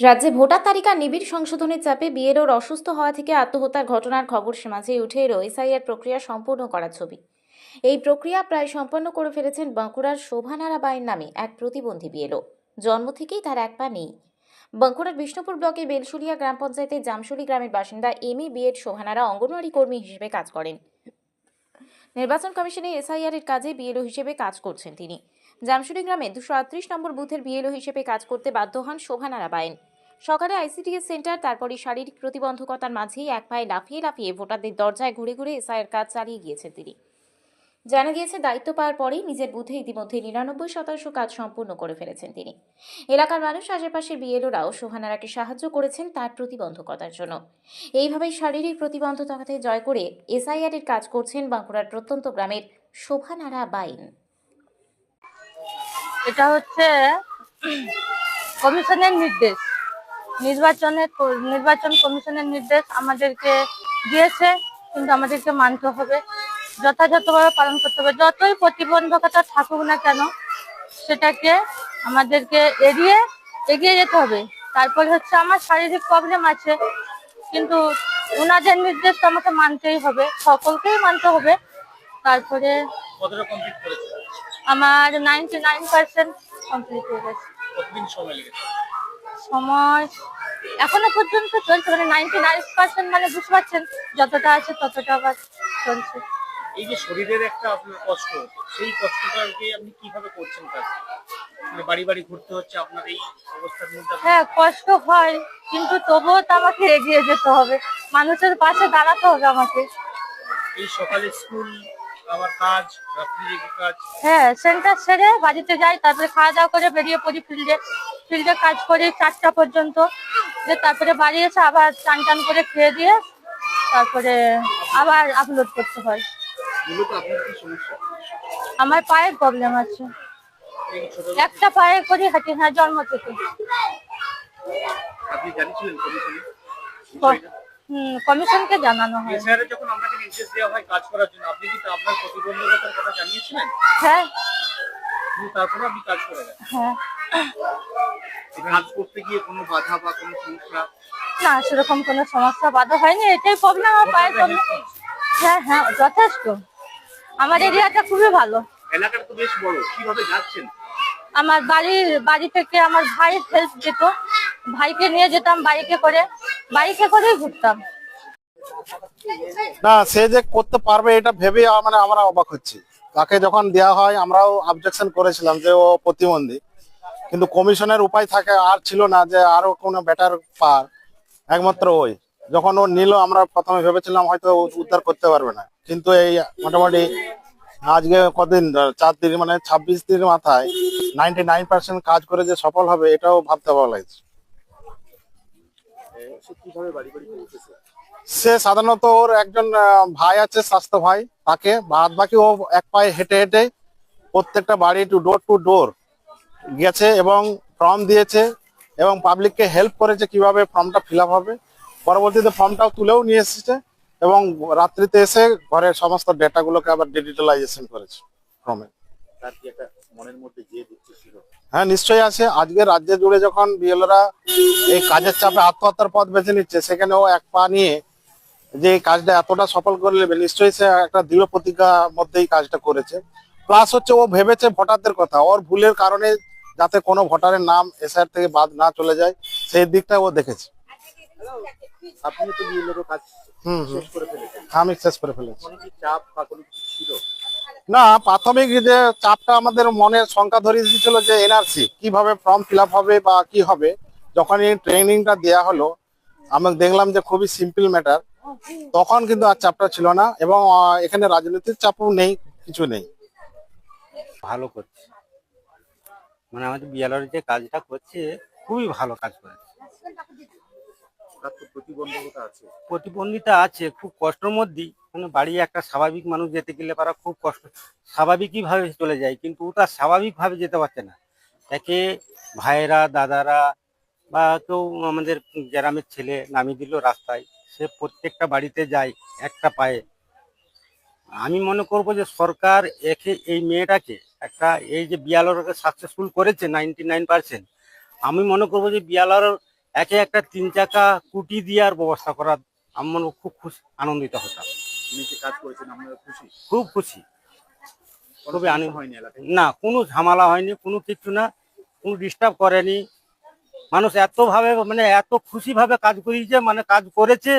রাজ্যে ভোটার তালিকা নিবিড় সংশোধনের চাপে বিএলওর অসুস্থ হওয়া থেকে আত্মহত্যার ঘটনার খবর মাঝেই উঠে এলো এসআইআর প্রক্রিয়া সম্পূর্ণ করার ছবি। এই প্রক্রিয়া প্রায় সম্পন্ন করে ফেলেছেন বাঁকুড়ার শোভানারা বাইন নামে এক প্রতিবন্ধী বিএলও। জন্ম থেকেই তার এক পা নেই। বাঁকুড়ার বিষ্ণুপুর ব্লকের বেলশুলিয়া গ্রাম পঞ্চায়েতের জামশুলি গ্রামের বাসিন্দা এমএ বিএড শোভানারা অঙ্গনওয়াড়ি কর্মী হিসেবে কাজ করেন। নির্বাচন কমিশনে এসআইআর এর কাজে বিএলও হিসেবে কাজ করছেন তিনি। জামশুলি গ্রামে 238 নম্বর বুথের বিএলও হিসেবে কাজ করতে বাধ্য হন শোভানারা বাইন। সকালে আইসিডিএস সেন্টার, তারপরে শারীরিক প্রতিবন্ধকতার মাঝেই এক পায়ে লাফিয়ে লাফিয়ে ভোটারদের দরজায় ঘুরে ঘুরে এসআইআর কাজ চালিয়ে গিয়েছেন তিনি। জানা গিয়েছে, দায়িত্ব পাওয়ার পরেই নিজের বুথে ইতিমধ্যে 99% কাজ সম্পূর্ণ করে ফেলেছেন তিনি। এলাকার মানুষ, আশেপাশের বিএলওরাও শোভানারাকে সাহায্য করেছেন তার প্রতিবন্ধকতার জন্য। এইভাবেই শারীরিক প্রতিবন্ধকতাকে জয় করে এসআইআর এর কাজ করছেন বাঁকুড়ার প্রত্যন্ত গ্রামের শোভানারা বাইন। এটা হচ্ছে কমিশনের নির্দেশ, নির্বাচন কমিশনের নির্দেশ আমাদেরকে দিয়েছে, কিন্তু আমাদেরকে মানতে হবে, যথাযথভাবে পালন করতে হবে। যতই প্রতিবন্ধকতা থাকুক না কেন, সেটাকে আমাদেরকে এগিয়ে যেতে হবে। তারপরে হচ্ছে আমার শারীরিক প্রবলেম আছে, কিন্তু ওনাদের নির্দেশ তো আমাকে মানতেই হবে, সকলকেই মানতে হবে। তারপরে কতটা কমপ্লিট করেছে? আমার 99% কমপ্লিট হয়ে গেছে। কতদিন সময় লেগেছে? সময় এখনো পর্যন্ত চলছে, মানে 99% মানে বুঝতে পারছেন, যতটা আছে ততটা কাজ চলছে। এই যে শরীরের একটা আপনার কষ্ট, সেই কষ্টটাকে আপনি কিভাবে করছেন কাজ? মানে বাড়ি বাড়ি ঘুরতে হচ্ছে আপনার এই অবস্থার মধ্যে? হ্যাঁ, কষ্ট হয়, কিন্তু তবুও তো আমাকে এগিয়ে যেতে হবে, মানুষের পাশে দাঁড়াতে হবে আমাকে। এই সকালে স্কুল, আবার কাজ, রাত্রি জেগে কাজ। হ্যাঁ, সেন্টার সেরে বাড়িতে যাই, তারপরে খাওয়া দাওয়া করে বেরিয়ে পড়ি ফিল্ডে কাজ করি 4টা পর্যন্ত। তারপরে বাড়ি এসে আবার চান টান করে খেয়ে দিয়ে তারপরে আবার আপলোড করতে হয়। মূলত আপনার কি সমস্যা? আমার পায়ের প্রবলেম আছে, এই ছোট একটা পায়ে করি হাঁটি, হ্যাঁ, জন্ম থেকে। আপনি জানিয়েছিলেন কমিশনে? কমিশনকে জানানো হয়। এসআইআর যখন আপনাকে নির্দেশ দেওয়া হয় কাজ করার জন্য, আপনি কি আপনার প্রতিবন্ধকতার কথা জানিয়েছিলেন? হ্যাঁ কিন্তু তারপরে আপনি কাজ করে দেন। হ্যাঁ, কাজ করতে গিয়ে কোনো বাধা বা কোনো সমস্যা? না, সেরকম কোনো সমস্যা বাধা হয়নি, এটাই প্রবলেম, আমার পায়ের প্রবলেম। হ্যাঁ হ্যাঁ, যথেষ্ট। আমার এরিয়াটা খুবই ভালো। এলাকাটা তো বেশ বড়, কিভাবে যাচ্ছেন? আমার বাড়ি থেকে আমার ভাই হেল্প দিত, ভাইকে নিয়ে যেতাম বাইকে করেই ঘুরতাম। না, সে যে করতে পারবে এটা ভেবে মানে আমরা অবাক হচ্ছি। তাকে যখন দেওয়া হয় আমরাও অবজেকশন করেছিলাম যে ও প্রতিবন্ধী, কিন্তু কমিশনের উপায় থাকে আর ছিল না যে আরো কোনো বেটার পার, একমাত্র ওই। যখন ও নিল আমরা প্রথমে ভেবেছিলাম হয়তো ও উদ্ধার করতে পারবে না, কিন্তু এই মোটামুটি আজকে কদিন 4 দিন মানে 26 দিনের মাথায় 99% কাজ করে যে সফল হবে এটাও ভাবতে ভালো লাগছে। কিভাবে বাড়ি বাড়ি পৌঁছেছে? সে সাধারণত ওর একজন ভাই আছে, স্বাস্থ্য ভাই, তাকে বাদ বাকি ও এক পায়ে হেঁটে হেঁটে প্রত্যেকটা বাড়ি টু ডোর গেছে এবং ফর্ম দিয়েছে এবং পাবলিককে হেল্প করেছে কিভাবে ফর্মটা ফিল আপ হবে। পরবর্তীতে ফর্মটাও তুলেও নিয়ে এসেছে এবং রাত্রিতে এসে ঘরের সমস্ত ডেটাগুলোকে আবার ডিজিটালাইজেশন করেছে ফর্মে। তার কি একটা মনের মধ্যে যে দুঃখ ছিল? হ্যাঁ, নিশ্চয়ই আছে। আজকে রাজ্যে জুড়ে যখন বিএলওরা এই কাজের চাপে আত্মহত্যার পথ বেছে নিচ্ছে, সেখানে ও এক পা নিয়ে যে এই কাজটা এতটা সফল করে নেবে, নিশ্চয়ই সে একটা দৃঢ় প্রতিজ্ঞার মধ্যেই কাজটা করেছে। প্লাস হচ্ছে ও ভেবেছে ভোটারদের কথা, ওর ভুলের কারণে যাতে কোনো ভোটারের নাম এসআইআর থেকে বাদ না চলে যায় সেই দিকটা ও দেখেছে। আপনি তো বিএলওর কাজ শেষ করে ফেলেছেন। আমি শেষ করে ফেলেছি। কোনো কি চাপ বা কোনো কিছু ছিল? না, প্রাথমিক যে চাপটা আমাদের মনে শঙ্কা ধরিয়ে দিয়েছিল যে এনআরসি কিভাবে ফর্ম ফিল আপ হবে বা কি হবে। যখন এই ট্রেনিংটা দেওয়া হলো আমি দেখলাম যে খুবই সিম্পল ম্যাটার, তখন কিন্তু আর চাপটা ছিল না এবং এখানে রাজনৈতিক চাপও নেই, কিছু নেই। ভালো করছে, মানে আমাদের বিয়ালর যে কাজটা করছে খুবই ভালো কাজ করেছে। তার তো প্রতিবন্ধকতা আছে। প্রতিবন্ধিতা আছে, খুব কষ্টের মধ্যেই, মানে বাড়ি একটা স্বাভাবিক মানুষ যেতে গেলে তারা খুব কষ্ট, স্বাভাবিকই ভাবে চলে যায়, কিন্তু ওটা স্বাভাবিক ভাবে যেতে পারছে না। তাকে ভাইয়েরা, দাদারা বা কেউ আমাদের গ্রামের ছেলে নামিয়ে দিল রাস্তায়, সে প্রত্যেকটা বাড়িতে যায় একটা পায়ে। আমি মনে করব যে সরকার একে এই মেয়েটাকে একটা এই যে বিয়ালরকে সাকসেসফুল করেছে 99%, আমি মনে করব যে বিয়ালর একে একটা 3 চাকা কুটি দেওয়ার ব্যবস্থা করা আমরা খুব খুশি আনন্দিত হতাম। উনি যে কাজ করেছেন আপনারা খুশি? খুব খুশি, কোনো খুবই সমস্যা আনন্দ। হয়নি এলাকায়? না, কোনো ঝামেলা হয়নি, কোনো কিছু না, কোনো ডিস্টার্ব করেনি। মানুষ এত ভাবে মানে এত খুশি ভাবে কাজ করেছে, মানে কাজ করেছে